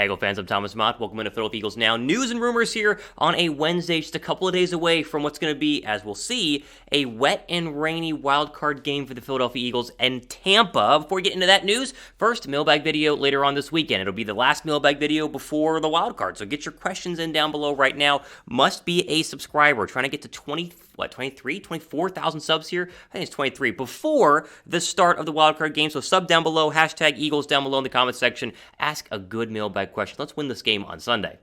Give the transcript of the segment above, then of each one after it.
Hey, Eagle fans, I'm Thomas Mott. Welcome into Philadelphia Eagles Now. News and rumors here on a Wednesday, just a couple of days away from what's going to be, as we'll see, a wet and rainy wild card game for the Philadelphia Eagles and Tampa. Before we get into that news, first, mailbag video later on this weekend. It'll be the last mailbag video before the wild card, so get your questions in down below right now. Must be a subscriber. Trying to get to 24,000 subs here? I think it's 23, before the start of the wild card game. So sub down below, hashtag Eagles down below in the comment section. Ask a good mailbag question. Let's win this game on Sunday.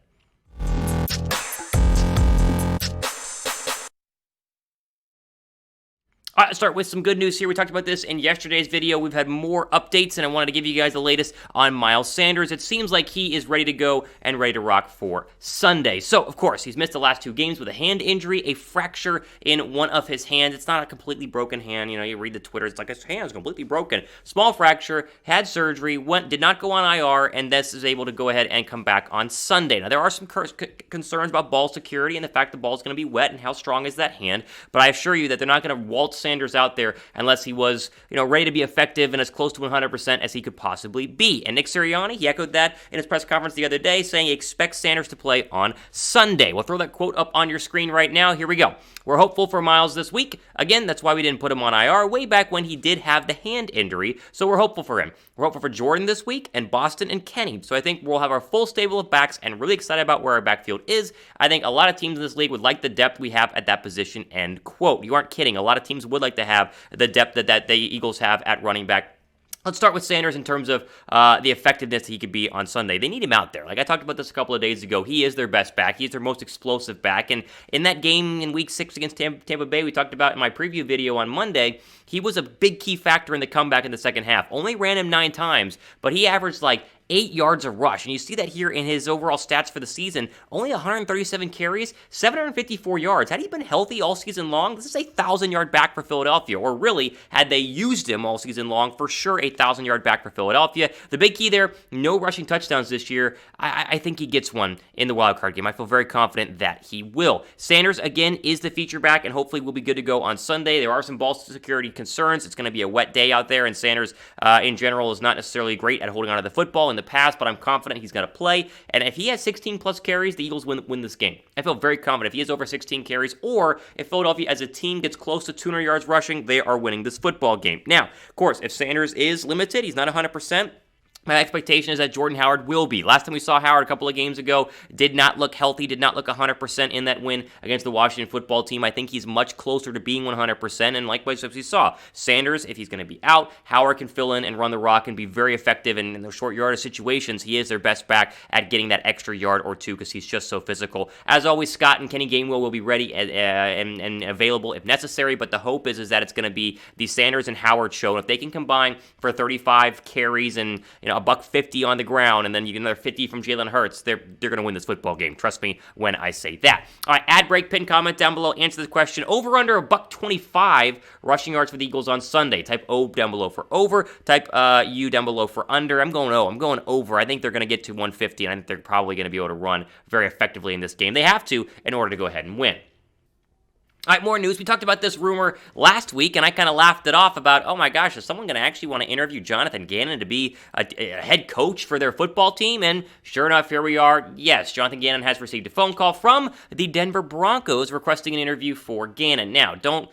All right, let's start with some good news here. We talked about this in yesterday's video. We've had more updates, and I wanted to give you guys the latest on Miles Sanders. It seems like he is ready to go and ready to rock for Sunday. So, of course, he's missed the last 2 games with a hand injury, a fracture in one of his hands. It's not a completely broken hand. You know, you read the Twitter, it's like his hand is completely broken. Small fracture, had surgery, did not go on IR, and this is able to go ahead and come back on Sunday. Now, there are some concerns about ball security and the fact the ball is going to be wet and how strong is that hand, but I assure you that they're not going to waltz Sanders out there unless he was, ready to be effective and as close to 100% as he could possibly be. And Nick Sirianni, he echoed that in his press conference the other day, saying he expects Sanders to play on Sunday. We'll throw that quote up on your screen right now. Here we go. We're hopeful for Miles this week. Again, that's why we didn't put him on IR way back when he did have the hand injury, so we're hopeful for him. We're hopeful for Jordan this week and Boston and Kenny, so I think we'll have our full stable of backs and really excited about where our backfield is. I think a lot of teams in this league would like the depth we have at that position, end quote. You aren't kidding. A lot of teams would like to have the depth that the Eagles have at running back. Let's start with Sanders in terms of the effectiveness that he could be on Sunday. They need him out there. Like I talked about this a couple of days ago, he is their best back. He's their most explosive back. And in that game in Week 6 against Tampa Bay, we talked about in my preview video on Monday, he was a big key factor in the comeback in the second half. Only ran him 9 times, but he averaged like 8 yards a rush. And you see that here in his overall stats for the season. Only 137 carries, 754 yards. Had he been healthy all season long, this is a 1,000-yard back for Philadelphia. Or really, had they used him all season long, for sure a 1,000-yard back for Philadelphia. The big key there, no rushing touchdowns this year. I think he gets one in the wildcard game. I feel very confident that he will. Sanders, again, is the feature back, and hopefully will be good to go on Sunday. There are some ball security concerns. It's going to be a wet day out there, and Sanders, in general, is not necessarily great at holding onto the football in the past, but I'm confident he's going to play. And if he has 16 plus carries, the Eagles win this game. I feel very confident if he has over 16 carries, or if Philadelphia as a team gets close to 200 yards rushing, they are winning this football game. Now, of course, if Sanders is limited, he's not 100%. My expectation is that Jordan Howard will be. Last time we saw Howard a couple of games ago, did not look healthy, did not look 100% in that win against the Washington football team. I think he's much closer to being 100%, and likewise, as we saw, Sanders, if he's going to be out, Howard can fill in and run the rock and be very effective in those short yardage situations. He is their best back at getting that extra yard or two because he's just so physical. As always, Scott and Kenny Gainwell will be ready and available if necessary, but the hope is that it's going to be the Sanders and Howard show. And if they can combine for 35 carries and $150 on the ground, and then you get another 50 from Jalen Hurts, they're going to win this football game. Trust me when I say that. All right, ad break, pin comment down below. Answer this question. Over under $125 rushing yards for the Eagles on Sunday. Type O down below for over. Type U down below for under. I'm going O. I'm going over. I think they're going to get to 150, and I think they're probably going to be able to run very effectively in this game. They have to in order to go ahead and win. All right, more news. We talked about this rumor last week, and I kind of laughed it off about, oh my gosh, is someone going to actually want to interview Johnathan Gannon to be a head coach for their football team? And sure enough, here we are. Yes, Johnathan Gannon has received a phone call from the Denver Broncos requesting an interview for Gannon. Now, don't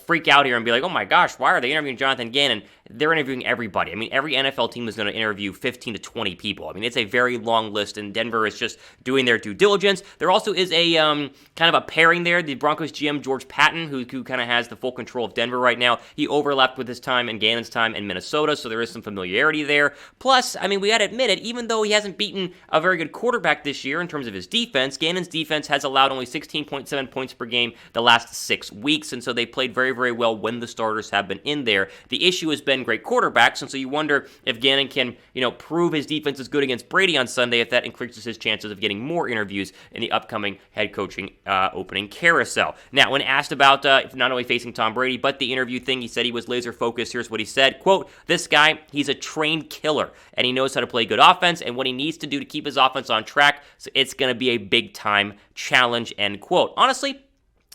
freak out here and be like, oh my gosh, why are they interviewing Johnathan Gannon? They're interviewing everybody. I mean, every NFL team is going to interview 15 to 20 people. I mean, it's a very long list, and Denver is just doing their due diligence. There also is a kind of a pairing there. The Broncos GM, George Patton, who kind of has the full control of Denver right now. He overlapped with his time and Gannon's time in Minnesota, so there is some familiarity there. Plus, I mean, we got to admit it, even though he hasn't beaten a very good quarterback this year in terms of his defense, Gannon's defense has allowed only 16.7 points per game the last 6 weeks, and so they played very, very well when the starters have been in there. The issue has been great quarterbacks, and so you wonder if Gannon can, prove his defense is good against Brady on Sunday, if that increases his chances of getting more interviews in the upcoming head coaching opening carousel. Now, when asked about not only facing Tom Brady, but the interview thing, he said he was laser focused. Here's what he said, quote, "This guy, he's a trained killer, and he knows how to play good offense, and what he needs to do to keep his offense on track, so it's going to be a big-time challenge," end quote. Honestly,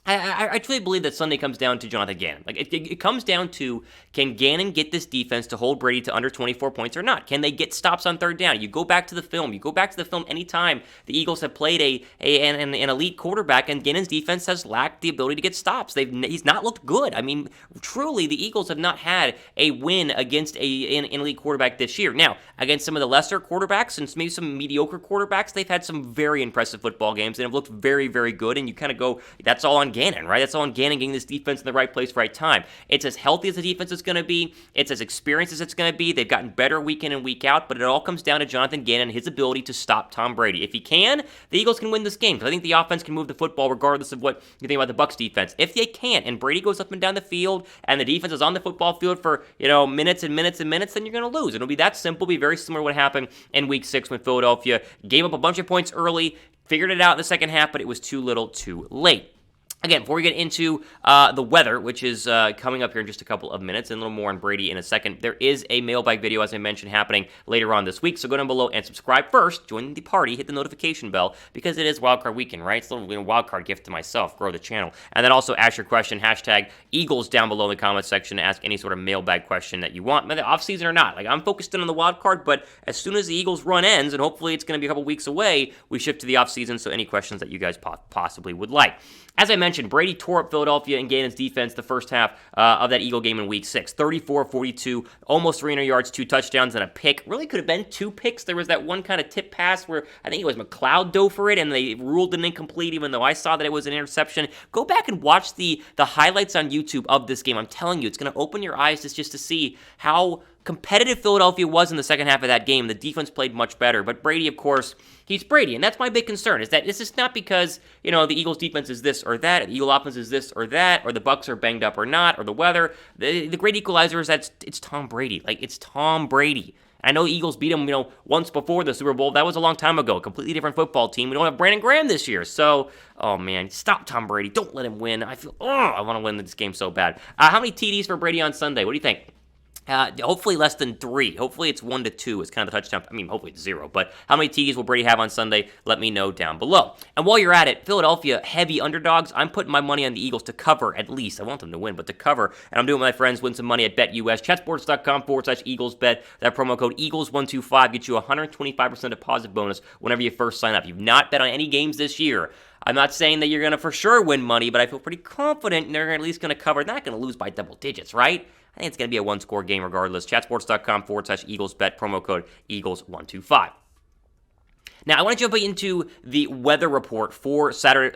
I truly believe that Sunday comes down to Johnathan Gannon. Like it comes down to, can Gannon get this defense to hold Brady to under 24 points or not? Can they get stops on third down? You go back to the film. You go back to the film anytime the Eagles have played an elite quarterback, and Gannon's defense has lacked the ability to get stops. He's not looked good. I mean, truly, the Eagles have not had a win against an elite quarterback this year. Now, against some of the lesser quarterbacks and maybe some mediocre quarterbacks, they've had some very impressive football games and have looked very, very good. And you kind of go, that's all on Gannon, right? That's all on Gannon getting this defense in the right place, right time. It's as healthy as the defense is going to be. It's as experienced as it's going to be. They've gotten better week in and week out, but it all comes down to Johnathan Gannon and his ability to stop Tom Brady. If he can, the Eagles can win this game, because I think the offense can move the football regardless of what you think about the Bucs defense. If they can't, and Brady goes up and down the field, and the defense is on the football field for minutes and minutes and minutes, then you're going to lose. It'll be that simple. Be very similar to what happened in Week 6 when Philadelphia gave up a bunch of points early, figured it out in the second half, but it was too little too late. Again, before we get into the weather, which is coming up here in just a couple of minutes, and a little more on Brady in a second, there is a mailbag video, as I mentioned, happening later on this week. So go down below and subscribe first, join the party, hit the notification bell, because it is Wildcard Weekend, right? It's a little wildcard gift to myself, grow the channel. And then also ask your question, hashtag Eagles down below in the comment section to ask any sort of mailbag question that you want, whether offseason or not. Like, I'm focused in on the wildcard, but as soon as the Eagles run ends, and hopefully it's going to be a couple weeks away, we shift to the offseason, so any questions that you guys possibly would like. As I mentioned, Brady tore up Philadelphia and Gannon's defense the first half of that Eagle game in Week 6. 34-42, almost 300 yards, 2 touchdowns, and a pick. Really could have been 2 picks. There was that one kind of tip pass where I think it was McLeod dove for it, and they ruled it incomplete, even though I saw that it was an interception. Go back and watch the highlights on YouTube of this game. I'm telling you, it's going to open your eyes just to see how competitive Philadelphia was in the second half of that game. The defense played much better, but Brady, of course, he's Brady, and that's my big concern, is that it's just not because, the Eagles defense is this or that, the Eagle offense is this or that, or the Bucs are banged up or not, or the weather. The great equalizer is that it's Tom Brady. Like, it's Tom Brady. I know the Eagles beat him, once before the Super Bowl. That was a long time ago. A completely different football team. We don't have Brandon Graham this year. So, oh man, stop Tom Brady. Don't let him win. I want to win this game so bad. How many TDs for Brady on Sunday? What do you think? Hopefully less than 3. Hopefully it's 1 to 2 is kind of the touchdown. I mean, hopefully it's 0. But how many TDs will Brady have on Sunday? Let me know down below. And while you're at it, Philadelphia, heavy underdogs. I'm putting my money on the Eagles to cover at least. I want them to win, but to cover. And I'm doing my friends win some money at BetUS. Chatsports.com/EaglesBet. That promo code Eagles125 gets you a 125% deposit bonus whenever you first sign up. You've not bet on any games this year. I'm not saying that you're going to for sure win money, but I feel pretty confident they're at least going to cover. They're not going to lose by double digits, right? I think it's going to be a one-score game regardless. Chatsports.com/EaglesBet, promo code Eagles125. Now, I want to jump into the weather report for Sunday's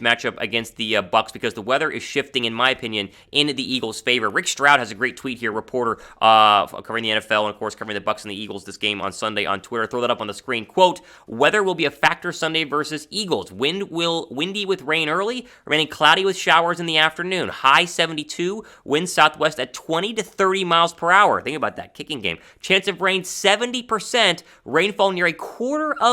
matchup against the Bucs, because the weather is shifting, in my opinion, in the Eagles' favor. Rick Stroud has a great tweet here, reporter covering the NFL and, of course, covering the Bucs and the Eagles this game on Sunday on Twitter. Throw that up on the screen. Quote, weather will be a factor Sunday versus Eagles. Windy with rain early, remaining cloudy with showers in the afternoon. High 72, wind southwest at 20 to 30 miles per hour. Think about that kicking game. Chance of rain 70%, rainfall near a quarter of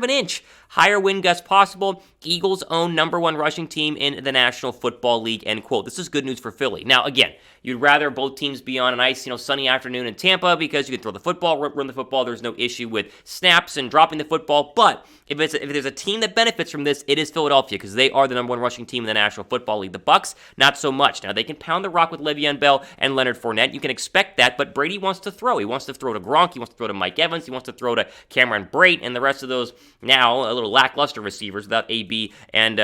an inch. Higher wind gusts possible. Eagles own #1 rushing team in the National Football League, end quote. This is good news for Philly. Now, again, you'd rather both teams be on a nice, sunny afternoon in Tampa, because you can throw the football, run the football. There's no issue with snaps and dropping the football. But if there's a team that benefits from this, it is Philadelphia, because they are the #1 rushing team in the National Football League. The Bucs, not so much. Now, they can pound the rock with Le'Veon Bell and Leonard Fournette. You can expect that, but Brady wants to throw. He wants to throw to Gronk. He wants to throw to Mike Evans. He wants to throw to Cameron Brate and the rest of those now a little lackluster receivers without AB and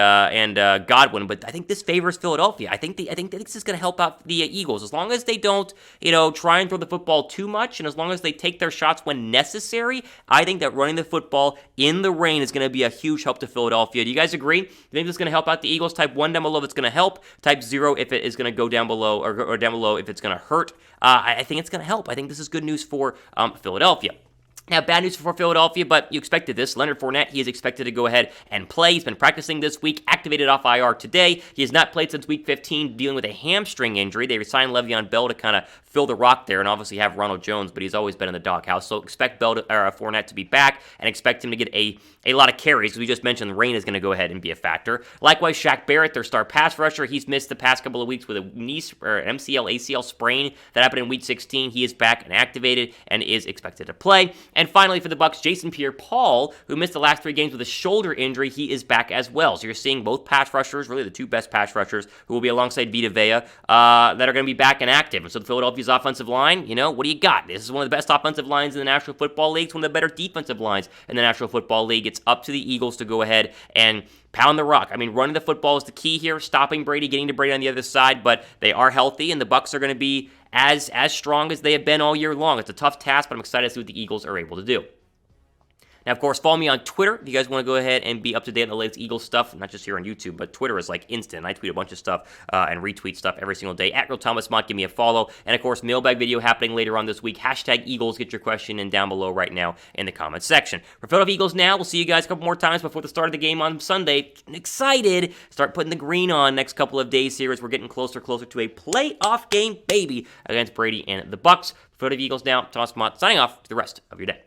Godwin. But I think this favors Philadelphia. I think this is going to help out the Eagles, as long as they don't try and throw the football too much, and as long as they take their shots when necessary. I think that running the football in the rain is going to be a huge help to Philadelphia. Do you guys agree? You think this is going to help out the Eagles? Type 1 down below if it's going to help. Type 0 if it is going to go down below, or down below if it's going to hurt. I think it's going to help. I think this is good news for Philadelphia. Now, bad news for Philadelphia, but you expected this. Leonard Fournette, he is expected to go ahead and play. He's been practicing this week, activated off IR today. He has not played since Week 15, dealing with a hamstring injury. They signed Le'Veon Bell to kind of fill the rock there, and obviously have Ronald Jones, but he's always been in the doghouse. So expect Fournette to be back, and expect him to get a lot of carries, because we just mentioned the rain is going to go ahead and be a factor. Likewise, Shaq Barrett, their star pass rusher, he's missed the past couple of weeks with a knee or MCL, ACL sprain that happened in Week 16. He is back and activated and is expected to play. And finally, for the Bucs, Jason Pierre-Paul, who missed the last 3 games with a shoulder injury, he is back as well. So you're seeing both pass rushers, really the 2 best pass rushers, who will be alongside Vita Vea, that are going to be back and active. And so the Philadelphia's offensive line, what do you got? This is one of the best offensive lines in the National Football League. It's one of the better defensive lines in the National Football League. It's up to the Eagles to go ahead and pound the rock. I mean, running the football is the key here, stopping Brady, getting to Brady on the other side, but they are healthy, and the Bucs are going to be as strong as they have been all year long. It's a tough task, but I'm excited to see what the Eagles are able to do. Now, of course, follow me on Twitter if you guys want to go ahead and be up to date on the latest Eagles stuff, not just here on YouTube, but Twitter is like instant. I tweet a bunch of stuff and retweet stuff every single day. At Real Thomas Mott, give me a follow. And, of course, mailbag video happening later on this week. Hashtag Eagles, get your question in down below right now in the comments section. For Philadelphia Eagles now, we'll see you guys a couple more times before the start of the game on Sunday. I'm excited. Start putting the green on next couple of days here as we're getting closer to a playoff game, baby, against Brady and the Bucs. For Philadelphia Eagles now, Thomas Mott signing off for the rest of your day.